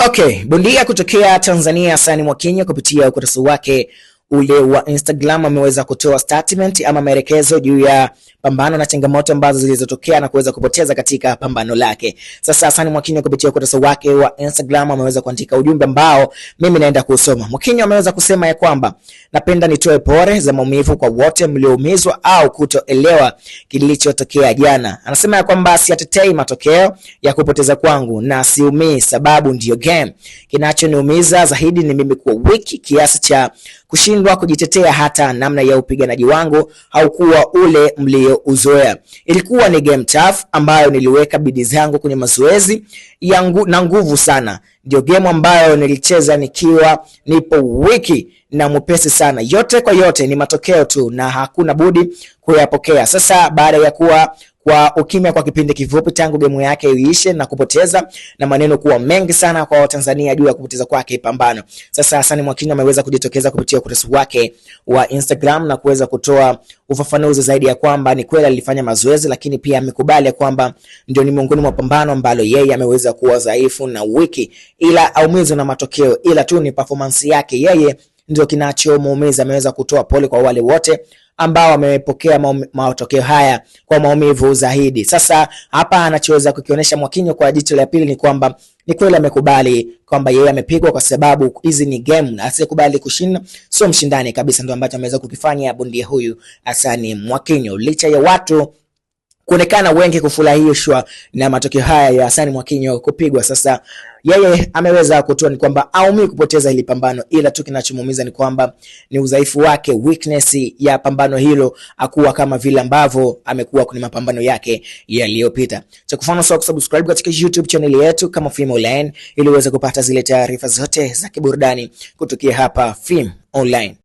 Okay, bondia kutokea Tanzania Hassan Mwakinyo kupitia ukurasa wake ule wa Instagram ameweza kutoa statement ama maelekezo juu ya pambano na changamoto ambazo zilizotokea na kuweza kupoteza katika pambano lake. Sasa Hassan Mwakinyo kupitia ukurasa wake wa Instagram ameweza kuandika ujumbe ambao mimi naenda kusoma. Mwakinyo ameweza kusema ya kwamba napenda nitoe pole za maumivu kwa wote mlioumizwa au kutoelewa kilichotokea jana. Anasema ya kwamba siatetei matokeo ya kupoteza kwangu na siumii sababu ndio game. Kinachoniumiza zaidi ni mimi kuwa wiki kiasi cha kushindwa kujitetea, hata namna ya upiganaji wangu haukuwa ule mliouzoea. Ilikuwa ni game tough ambayo niliweka bidii zangu kwenye mazoezi yangu na nguvu sana. Ndio game ambayo nilicheza nikiwa nipo wiki na mwepesi sana. Yote kwa yote ni matokeo tu na hakuna budi kuyapokea. Sasa baada ya kuwa kwa ukimya kwa kipindi kifupi tangu game yake iishe na kupoteza na maneno kuwa mengi sana kwa Watanzania juu ya kupoteza kwake pambano, sasa Hassan Mwakinyo ameweza kujitokeza kupitia ukurasa wake wa Instagram na kuweza kutoa ufafanuzi zaidi ya kwamba ni kweli alifanya mazoezi, lakini pia amekubali kwamba ndio ni miongoni mwa pambano ambalo yeye ameweza kuwa dhaifu na wiki, ila aumizwa na matokeo, ila tu ni performance yake yeye ndio kinachomuumiza. Ameweza kutoa pole kwa wale wote ambao wamepokea matokeo haya kwa maumivu zaidi. Sasa hapa anachoweza kukionyesha Mwakinyo kwa jicho la pili ni kwamba ni kweli amekubali kwamba yeye amepigwa, kwa sababu hizi ni game na asikubali kushinda sio mshindani kabisa. Ndio ambacho ameweza kukifanya bondia huyu Hassan Mwakinyo, licha ya watu kuonekana wengi kufurahishwa na matokeo haya ya Hassan Mwakinyo kupigwa. Sasa yeye ameweza kutoa ni kwamba aumii kupoteza hili pambano, ila tu kinachomuumiza ni kwamba ni udhaifu wake, weakness ya pambano hilo, akuwa kama vile ambavyo amekuwa kwenye mapambano yake yaliyopita. Cha kufanya sio kusubscribe katika YouTube channel yetu kama Film Online ili uweze kupata zile taarifa zote za kiburudani kutokea hapa Film Online.